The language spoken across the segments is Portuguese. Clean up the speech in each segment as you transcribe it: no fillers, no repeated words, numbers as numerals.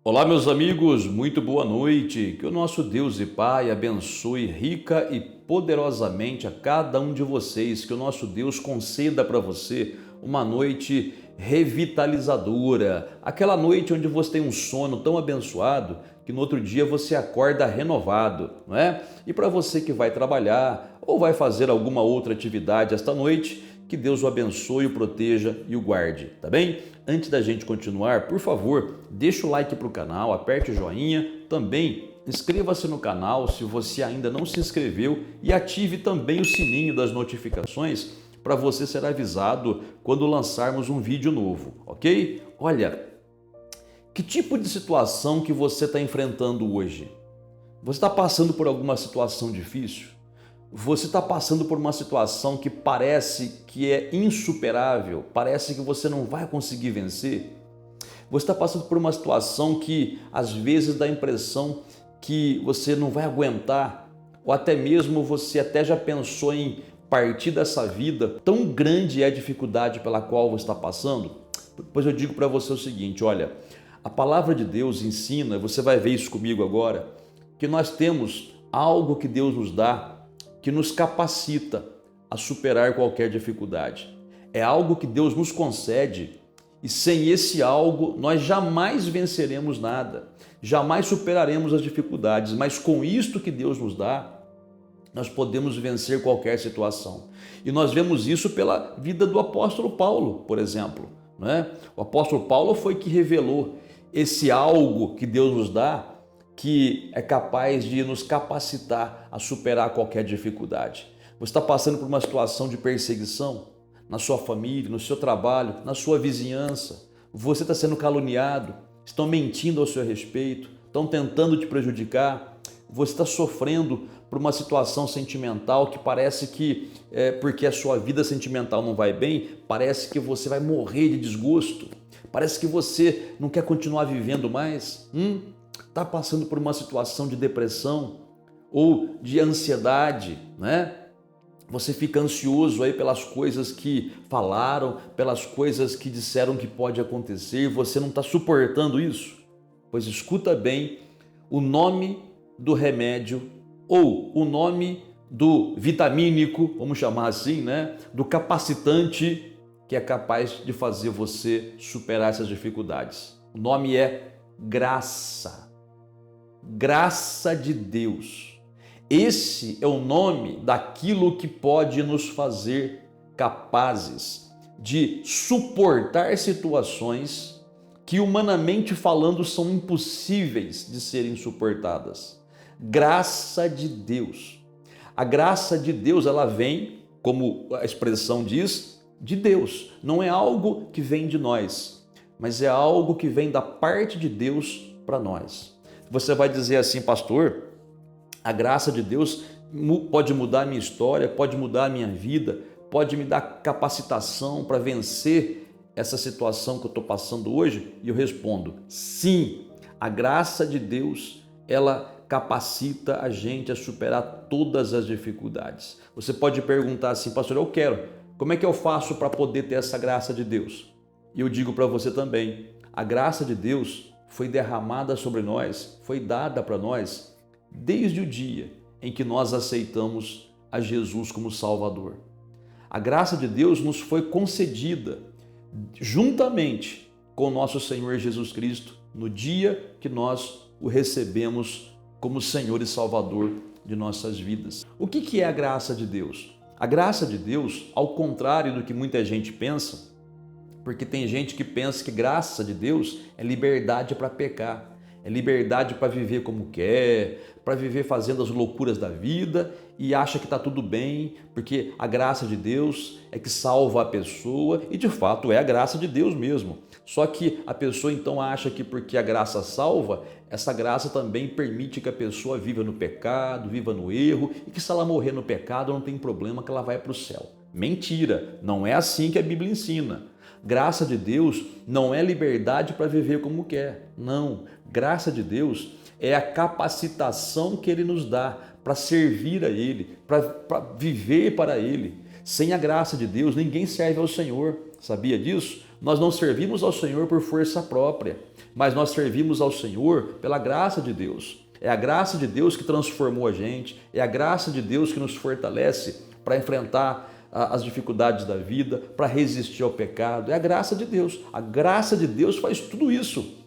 Olá, meus amigos, muito boa noite. Que o nosso Deus e Pai abençoe rica e poderosamente a cada um de vocês. Que o nosso Deus conceda para você uma noite revitalizadora, aquela noite onde você tem um sono tão abençoado que no outro dia você acorda renovado, não é? E para você que vai trabalhar ou vai fazer alguma outra atividade esta noite, que Deus o abençoe, o proteja e o guarde, tá bem? Antes da gente continuar, por favor, deixa o like para o canal, aperte o joinha, também inscreva-se no canal se você ainda não se inscreveu e ative também o sininho das notificações para você ser avisado quando lançarmos um vídeo novo, ok? Olha, que tipo de situação que você está enfrentando hoje? Você está passando por alguma situação difícil? Você está passando por uma situação que parece que é insuperável, parece que você não vai conseguir vencer? Você está passando por uma situação que às vezes dá a impressão que você não vai aguentar, ou até mesmo você até já pensou em partir dessa vida, tão grande é a dificuldade pela qual você está passando? Pois eu digo para você o seguinte, olha, a palavra de Deus ensina, você vai ver isso comigo agora, que nós temos algo que Deus nos dá, que nos capacita a superar qualquer dificuldade. É algo que Deus nos concede e sem esse algo nós jamais venceremos nada, jamais superaremos as dificuldades, mas com isto que Deus nos dá, nós podemos vencer qualquer situação. E nós vemos isso pela vida do apóstolo Paulo, por exemplo, não é? O apóstolo Paulo foi que revelou esse algo que Deus nos dá, que é capaz de nos capacitar a superar qualquer dificuldade. Você está passando por uma situação de perseguição na sua família, no seu trabalho, na sua vizinhança. Você está sendo caluniado, estão mentindo ao seu respeito, estão tentando te prejudicar. Você está sofrendo por uma situação sentimental que parece que, porque a sua vida sentimental não vai bem, parece que você vai morrer de desgosto. Parece que você não quer continuar vivendo mais. Está passando por uma situação de depressão ou de ansiedade, né? Você fica ansioso aí pelas coisas que falaram, pelas coisas que disseram que pode acontecer, você não está suportando isso? Pois escuta bem o nome do remédio ou o nome do vitamínico, vamos chamar assim, né? Do capacitante que é capaz de fazer você superar essas dificuldades. O nome é graça. Graça de Deus. Esse é o nome daquilo que pode nos fazer capazes de suportar situações que, humanamente falando, são impossíveis de serem suportadas. Graça de Deus. A graça de Deus, ela vem, como a expressão diz, de Deus. Não é algo que vem de nós, mas é algo que vem da parte de Deus para nós. Você vai dizer assim, pastor, a graça de Deus pode mudar a minha história, pode mudar a minha vida, pode me dar capacitação para vencer essa situação que eu estou passando hoje? E eu respondo, sim, a graça de Deus, ela capacita a gente a superar todas as dificuldades. Você pode perguntar assim, pastor, eu quero, como é que eu faço para poder ter essa graça de Deus? E eu digo para você também, a graça de Deus foi derramada sobre nós, foi dada para nós desde o dia em que nós aceitamos a Jesus como Salvador. A graça de Deus nos foi concedida juntamente com o nosso Senhor Jesus Cristo no dia que nós o recebemos como Senhor e Salvador de nossas vidas. O que é a graça de Deus? A graça de Deus, ao contrário do que muita gente pensa, porque tem gente que pensa que graça de Deus é liberdade para pecar, é liberdade para viver como quer, para viver fazendo as loucuras da vida e acha que está tudo bem, porque a graça de Deus é que salva a pessoa e de fato é a graça de Deus mesmo. Só que a pessoa então acha que porque a graça salva, essa graça também permite que a pessoa viva no pecado, viva no erro e que se ela morrer no pecado não tem problema que ela vai para o céu. Mentira, não é assim que a Bíblia ensina. Graça de Deus não é liberdade para viver como quer, não. Graça de Deus é a capacitação que Ele nos dá para servir a Ele, para viver para Ele. Sem a graça de Deus, ninguém serve ao Senhor. Sabia disso? nós não servimos ao Senhor por força própria, mas nós servimos ao Senhor pela graça de Deus. É a graça de Deus que transformou a gente, é a graça de Deus que nos fortalece para enfrentar as dificuldades da vida, para resistir ao pecado. É a graça de Deus. A graça de Deus faz tudo isso.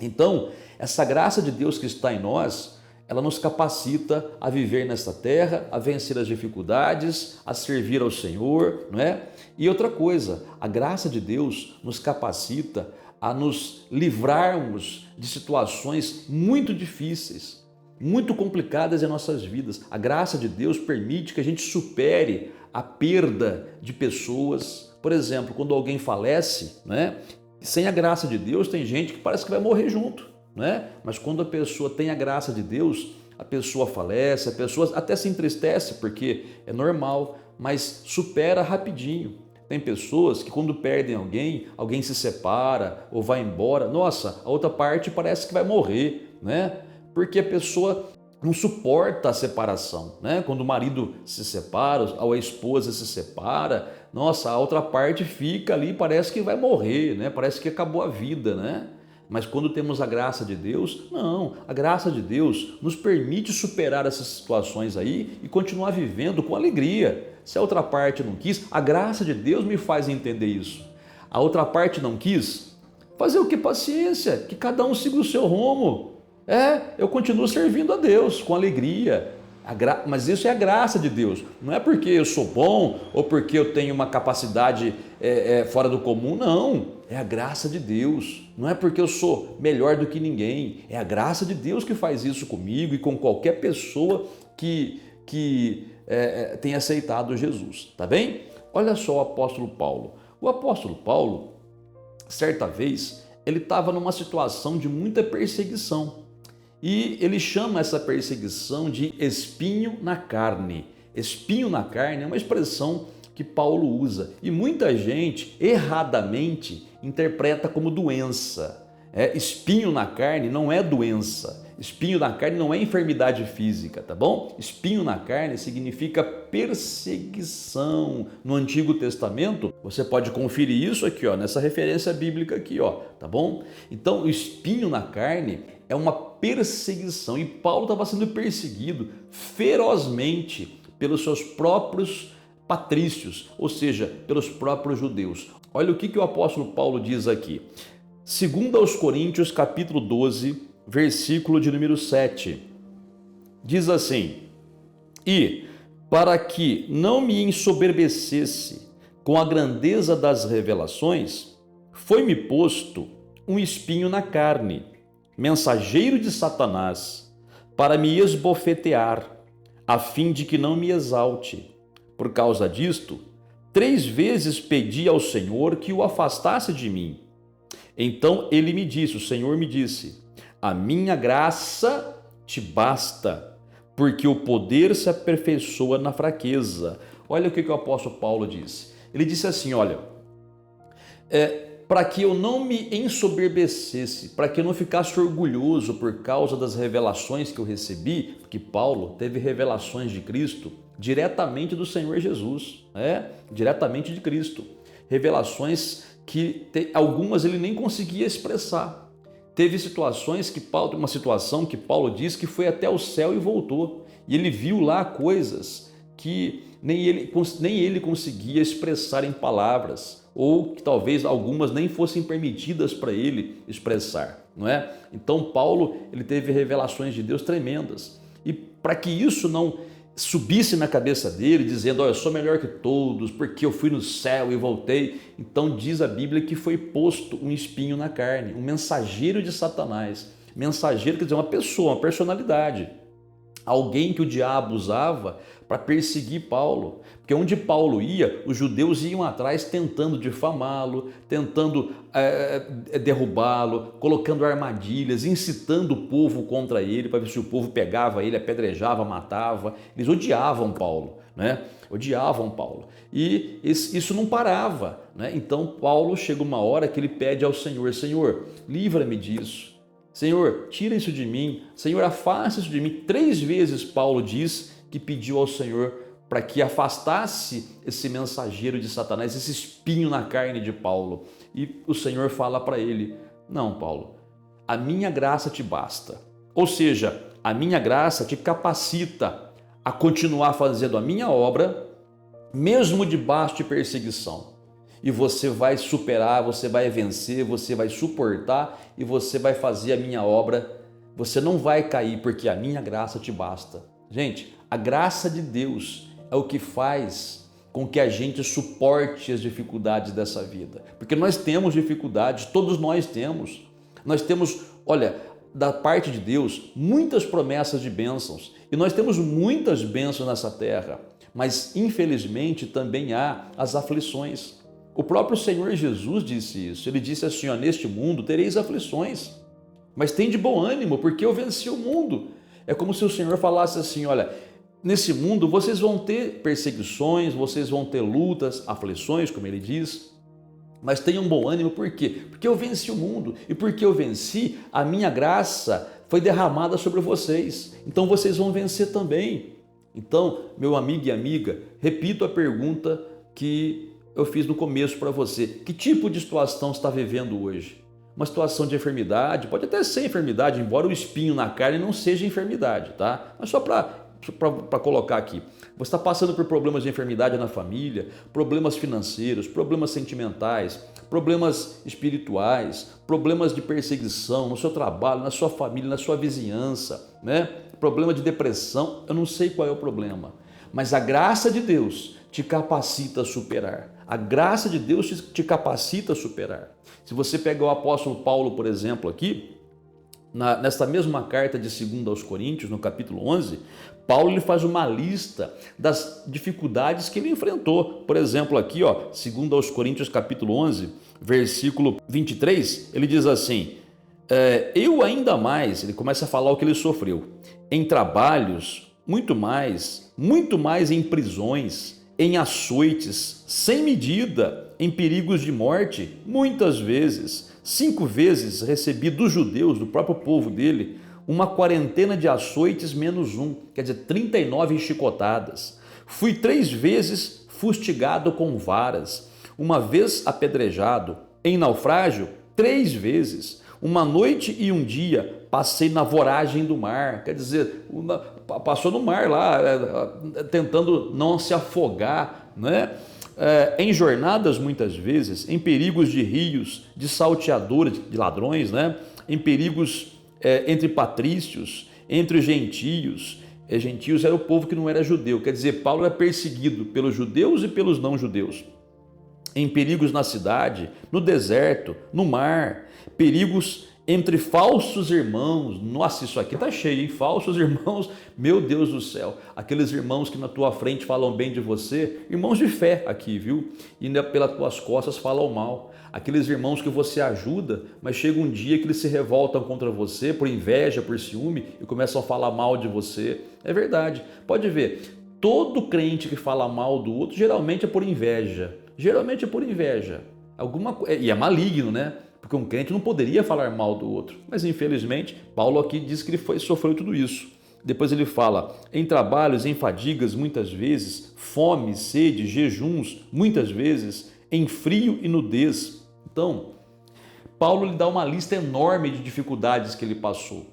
Então, essa graça de Deus que está em nós, ela nos capacita a viver nesta terra, a vencer as dificuldades, a servir ao Senhor, não é? E outra coisa, a graça de Deus nos capacita a nos livrarmos de situações muito difíceis, muito complicadas em nossas vidas. A graça de Deus permite que a gente supere a perda de pessoas. Por exemplo, quando alguém falece, né? Sem a graça de Deus, tem gente que parece que vai morrer junto, né? Mas quando a pessoa tem a graça de Deus, a pessoa falece, a pessoa até se entristece, porque é normal, mas supera rapidinho. Tem pessoas que quando perdem alguém, alguém se separa ou vai embora, nossa, a outra parte parece que vai morrer, né? Porque a pessoa não suporta a separação, né? Quando o marido se separa, ou a esposa se separa, nossa, a outra parte fica ali, parece que vai morrer, né? Parece que acabou a vida, né? Mas quando temos a graça de Deus, não, a graça de Deus nos permite superar essas situações aí e continuar vivendo com alegria. Se a outra parte não quis, a graça de Deus me faz entender isso. A outra parte não quis, fazer o que? Paciência, que cada um siga o seu rumo. Eu continuo servindo a Deus com alegria, mas isso é a graça de Deus. Não é porque eu sou bom ou porque eu tenho uma capacidade fora do comum, não. É a graça de Deus. Não é porque eu sou melhor do que ninguém. É a graça de Deus que faz isso comigo e com qualquer pessoa que tenha aceitado Jesus. Tá bem? Olha só o apóstolo Paulo. O apóstolo Paulo, certa vez, ele estava numa situação de muita perseguição. E ele chama essa perseguição de espinho na carne. Espinho na carne é uma expressão que Paulo usa e muita gente erradamente interpreta como doença. Espinho na carne não é doença. Espinho na carne não é enfermidade física, tá bom? Espinho na carne significa perseguição. No Antigo Testamento, você pode conferir isso aqui, ó, nessa referência bíblica aqui, ó, tá bom? Então, o espinho na carne é uma perseguição e Paulo estava sendo perseguido ferozmente pelos seus próprios patrícios, ou seja, pelos próprios judeus. Olha o que o apóstolo Paulo diz aqui. 2 aos Coríntios, capítulo 12, versículo de número 7. Diz assim: E, para que não me ensoberbecesse com a grandeza das revelações, foi-me posto um espinho na carne, mensageiro de Satanás, para me esbofetear, a fim de que não me exalte. Por causa disto, 3 vezes pedi ao Senhor que o afastasse de mim. Então ele me disse, o Senhor me disse: a minha graça te basta, porque o poder se aperfeiçoa na fraqueza. Olha o que o apóstolo Paulo disse. Ele disse assim, olha, para que eu não me ensoberbecesse, para que eu não ficasse orgulhoso por causa das revelações que eu recebi, porque Paulo teve revelações de Cristo diretamente do Senhor Jesus, diretamente de Cristo. Revelações que algumas ele nem conseguia expressar. Teve situações que Paulo, uma situação que Paulo diz que foi até o céu e voltou, e ele viu lá coisas que nem ele conseguia expressar em palavras, ou que talvez algumas nem fossem permitidas para ele expressar, não é? Então Paulo, ele teve revelações de Deus tremendas, e para que isso não subisse na cabeça dele, dizendo, eu sou melhor que todos, porque eu fui no céu e voltei, então diz a Bíblia que foi posto um espinho na carne, um mensageiro de Satanás. Mensageiro quer dizer uma pessoa, uma personalidade, alguém que o diabo usava para perseguir Paulo, porque onde Paulo ia, os judeus iam atrás tentando difamá-lo, tentando derrubá-lo, colocando armadilhas, incitando o povo contra ele, para ver se o povo pegava ele, apedrejava, matava. Eles odiavam Paulo, né? Odiavam Paulo. E isso não parava, né? Então Paulo chega uma hora que ele pede ao Senhor, Senhor, livra-me disso. Senhor, tira isso de mim. Senhor, afasta isso de mim. 3 vezes Paulo diz que pediu ao Senhor para que afastasse esse mensageiro de Satanás, esse espinho na carne de Paulo. E o Senhor fala para ele: não, Paulo, a minha graça te basta. Ou seja, a minha graça te capacita a continuar fazendo a minha obra, mesmo debaixo de perseguição. E você vai superar, você vai vencer, você vai suportar e você vai fazer a minha obra. Você não vai cair, porque a minha graça te basta. Gente, a graça de Deus é o que faz com que a gente suporte as dificuldades dessa vida. Porque nós temos dificuldades, todos nós temos. Nós temos, olha, da parte de Deus, muitas promessas de bênçãos. E nós temos muitas bênçãos nessa terra. Mas, infelizmente, também há as aflições. O próprio Senhor Jesus disse isso. Ele disse assim, ó, neste mundo tereis aflições, mas tem de bom ânimo, porque eu venci o mundo. É como se o Senhor falasse assim, olha, nesse mundo vocês vão ter perseguições, vocês vão ter lutas, aflições, como ele diz, mas tenham bom ânimo, por quê? Porque eu venci o mundo, e porque eu venci, a minha graça foi derramada sobre vocês, então vocês vão vencer também. Então, meu amigo e amiga, repito a pergunta que eu fiz no começo para você: que tipo de situação você está vivendo hoje? Uma situação de enfermidade, pode até ser enfermidade, embora o espinho na carne não seja enfermidade, tá? Mas só para colocar aqui, você está passando por problemas de enfermidade na família, problemas financeiros, problemas sentimentais, problemas espirituais, problemas de perseguição no seu trabalho, na sua família, na sua vizinhança, né? Problema de depressão, eu não sei qual é o problema, mas a graça de Deus te capacita a superar. A graça de Deus te capacita a superar. Se você pegar o apóstolo Paulo, por exemplo, aqui, nesta mesma carta de 2 aos Coríntios, no capítulo 11, Paulo ele faz uma lista das dificuldades que ele enfrentou. Por exemplo, aqui, ó, 2 aos Coríntios, capítulo 11, versículo 23, ele diz assim, eu ainda mais, ele começa a falar o que ele sofreu, em trabalhos, muito mais em prisões, em açoites, sem medida, em perigos de morte, muitas vezes. 5 vezes recebi dos judeus, do próprio povo dele, uma quarentena de açoites menos um, quer dizer, 39 chicotadas. Fui 3 vezes fustigado com varas, uma vez apedrejado, em naufrágio, 3 vezes. Uma noite e um dia passei na voragem do mar, quer dizer, passou no mar lá, tentando não se afogar, né? Em jornadas muitas vezes, em perigos de rios, de salteadores, de ladrões, né? Em perigos entre patrícios, entre gentios. Gentios era o povo que não era judeu, quer dizer, Paulo era perseguido pelos judeus e pelos não judeus. Em perigos na cidade, no deserto, no mar, perigos entre falsos irmãos. Nossa, isso aqui tá cheio, hein? Falsos irmãos, meu Deus do céu, aqueles irmãos que na tua frente falam bem de você, irmãos de fé aqui, viu? E pelas tuas costas falam mal. Aqueles irmãos que você ajuda, mas chega um dia que eles se revoltam contra você por inveja, por ciúme e começam a falar mal de você. É verdade, pode ver, todo crente que fala mal do outro geralmente é por inveja. Geralmente é por inveja. E é maligno, né? Porque um crente não poderia falar mal do outro. Mas infelizmente, Paulo aqui diz que ele sofreu tudo isso. Depois ele fala, em trabalhos, em fadigas, muitas vezes, fome, sede, jejuns, muitas vezes, em frio e nudez. Então, Paulo lhe dá uma lista enorme de dificuldades que ele passou.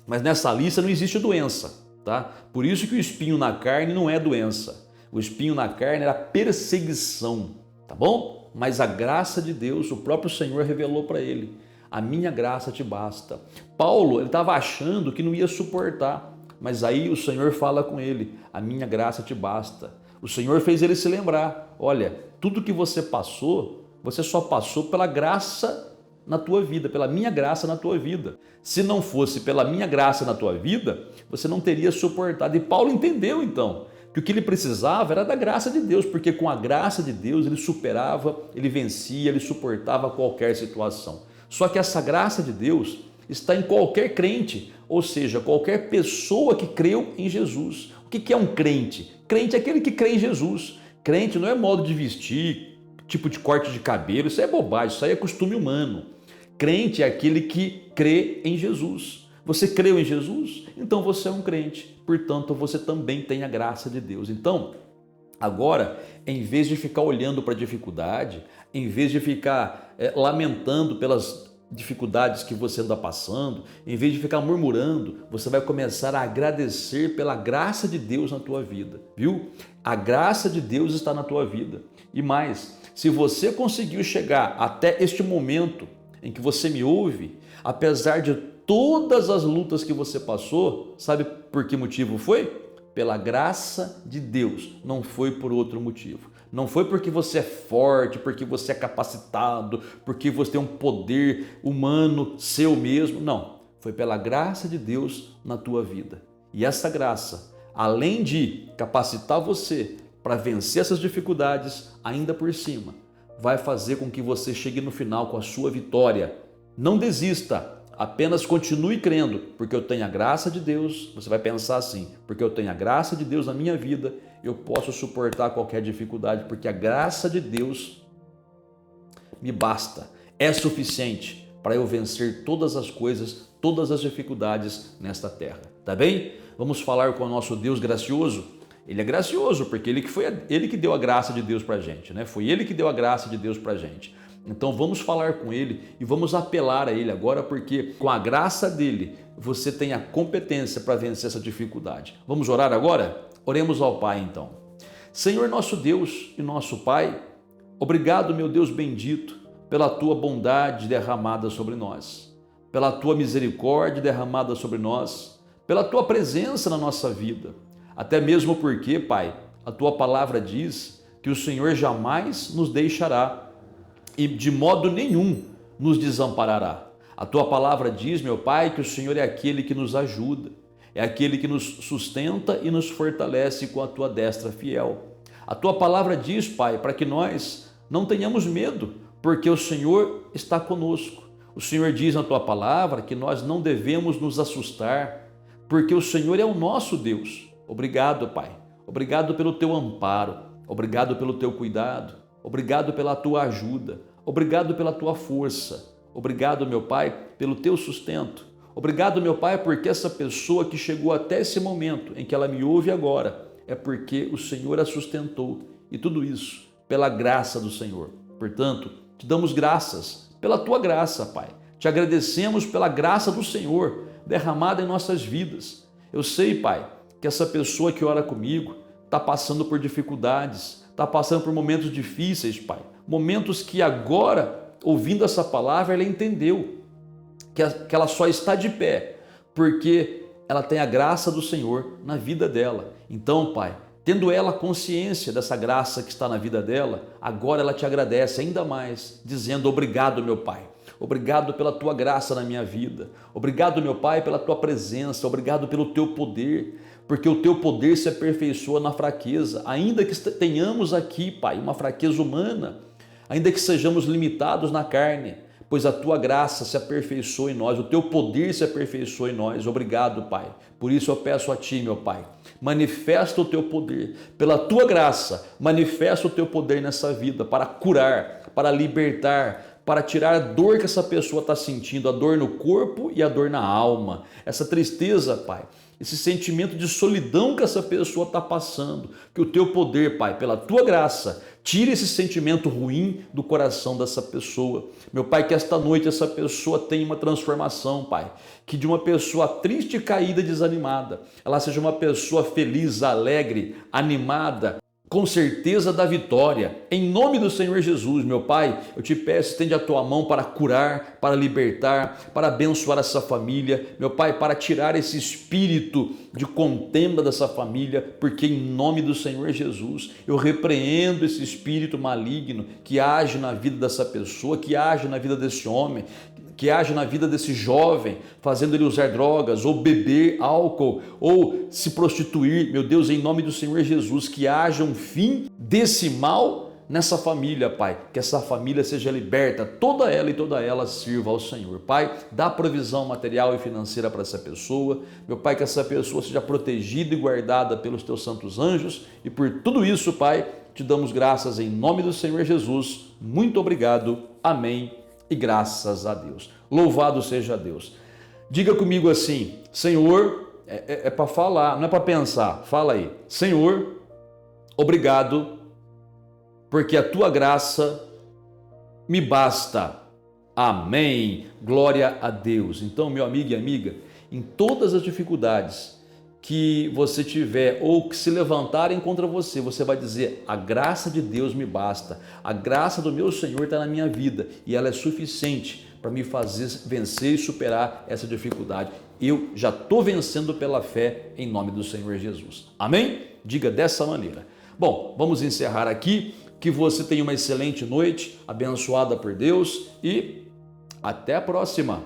Mas nessa lista não existe doença, tá? Por isso que o espinho na carne não é doença. O espinho na carne era perseguição, tá bom? Mas a graça de Deus, o próprio Senhor revelou para ele. A minha graça te basta. Paulo, ele estava achando que não ia suportar, mas aí o Senhor fala com ele, a minha graça te basta. O Senhor fez ele se lembrar, olha, tudo que você passou, você só passou pela graça na tua vida, pela minha graça na tua vida. Se não fosse pela minha graça na tua vida, você não teria suportado. E Paulo entendeu então, que o que ele precisava era da graça de Deus, porque com a graça de Deus ele superava, ele vencia, ele suportava qualquer situação. Só que essa graça de Deus está em qualquer crente, ou seja, qualquer pessoa que creu em Jesus. O que é um crente? Crente é aquele que crê em Jesus. Crente não é modo de vestir, tipo de corte de cabelo, isso é bobagem, isso aí é costume humano. Crente é aquele que crê em Jesus. Você creu em Jesus? Então você é um crente. Portanto, você também tem a graça de Deus. Então, Agora, em vez de ficar olhando para a dificuldade, em vez de ficar lamentando pelas dificuldades que você anda passando, em vez de ficar murmurando, você vai começar a agradecer pela graça de Deus na tua vida, viu? A graça de Deus está na tua vida. E mais, se você conseguiu chegar até este momento em que você me ouve, apesar de todas as lutas que você passou, sabe por que motivo foi? Pela graça de Deus, não foi por outro motivo. Não foi porque você é forte, porque você é capacitado, porque você tem um poder humano seu mesmo. Não, foi pela graça de Deus na tua vida. E essa graça, além de capacitar você para vencer essas dificuldades, ainda por cima, vai fazer com que você chegue no final com a sua vitória. Não desista. Apenas continue crendo, porque eu tenho a graça de Deus. Você vai pensar assim, porque eu tenho a graça de Deus na minha vida, eu posso suportar qualquer dificuldade, porque a graça de Deus me basta, é suficiente para eu vencer todas as coisas, todas as dificuldades nesta terra. Tá bem? Vamos falar com o nosso Deus gracioso. Ele é gracioso, porque ele que deu a graça de Deus para a gente, né? Foi ele que deu a graça de Deus para a gente. Então vamos falar com ele e vamos apelar a ele agora, porque com a graça dele você tem a competência para vencer essa dificuldade. Vamos orar agora? Oremos ao Pai então. Senhor nosso Deus e nosso Pai, obrigado, meu Deus bendito, pela tua bondade derramada sobre nós, pela tua misericórdia derramada sobre nós, pela tua presença na nossa vida. Até mesmo porque, Pai, a tua palavra diz que o Senhor jamais nos deixará e de modo nenhum nos desamparará. A tua palavra diz, meu Pai, que o Senhor é aquele que nos ajuda, é aquele que nos sustenta e nos fortalece com a tua destra fiel. A tua palavra diz, Pai, para que nós não tenhamos medo, porque o Senhor está conosco. O Senhor diz na tua palavra que nós não devemos nos assustar, porque o Senhor é o nosso Deus. Obrigado, Pai. Obrigado pelo teu amparo. Obrigado pelo teu cuidado. Obrigado pela tua ajuda, obrigado pela tua força, obrigado, meu Pai, pelo teu sustento. Obrigado, meu Pai, porque essa pessoa que chegou até esse momento em que ela me ouve agora, é porque o Senhor a sustentou, e tudo isso pela graça do Senhor. Portanto, te damos graças pela tua graça, Pai. Te agradecemos pela graça do Senhor derramada em nossas vidas. Eu sei, Pai, que essa pessoa que ora comigo está passando por dificuldades, está passando por momentos difíceis, Pai. Momentos que agora, ouvindo essa palavra, ela entendeu que ela só está de pé porque ela tem a graça do Senhor na vida dela. Então, Pai, tendo ela consciência dessa graça que está na vida dela, agora ela te agradece ainda mais, dizendo: obrigado, meu Pai. Obrigado pela tua graça na minha vida. Obrigado, meu Pai, pela tua presença. Obrigado pelo teu poder, porque o teu poder se aperfeiçoa na fraqueza. Ainda que tenhamos aqui, Pai, uma fraqueza humana, ainda que sejamos limitados na carne, pois a tua graça se aperfeiçoa em nós, o teu poder se aperfeiçoa em nós. Obrigado, Pai. Por isso eu peço a ti, meu Pai, manifesta o teu poder. Pela tua graça, manifesta o teu poder nessa vida para curar, para libertar, para tirar a dor que essa pessoa está sentindo, a dor no corpo e a dor na alma. Essa tristeza, Pai, esse sentimento de solidão que essa pessoa está passando. Que o teu poder, Pai, pela tua graça, tire esse sentimento ruim do coração dessa pessoa. Meu Pai, que esta noite essa pessoa tenha uma transformação, Pai. Que de uma pessoa triste, caída, desanimada, ela seja uma pessoa feliz, alegre, animada, com certeza da vitória. Em nome do Senhor Jesus, meu Pai, eu te peço, estende a tua mão para curar, para libertar, para abençoar essa família, meu Pai, para tirar esse espírito de contenda dessa família, porque em nome do Senhor Jesus, eu repreendo esse espírito maligno que age na vida dessa pessoa, que age na vida desse homem, que age na vida desse jovem, fazendo ele usar drogas, ou beber álcool, ou se prostituir. Meu Deus, em nome do Senhor Jesus, que haja um fim desse mal nessa família, Pai. Que essa família seja liberta, toda ela sirva ao Senhor. Pai, dá provisão material e financeira para essa pessoa. Meu Pai, que essa pessoa seja protegida e guardada pelos teus santos anjos. E por tudo isso, Pai, te damos graças em nome do Senhor Jesus. Muito obrigado. Amém. E graças a Deus. Louvado seja Deus. Diga comigo assim: Senhor, é para falar, não é para pensar. Fala aí. Senhor, Obrigado, porque a tua graça me basta. Amém. Glória a Deus. Então, meu amigo e amiga, em todas as dificuldades que você tiver ou que se levantarem contra você, você vai dizer: a graça de Deus me basta, a graça do meu Senhor está na minha vida e ela é suficiente para me fazer vencer e superar essa dificuldade. Eu já estou vencendo pela fé em nome do Senhor Jesus. Amém? Diga dessa maneira. Bom, vamos encerrar aqui. Que você tenha uma excelente noite, abençoada por Deus, e até a próxima.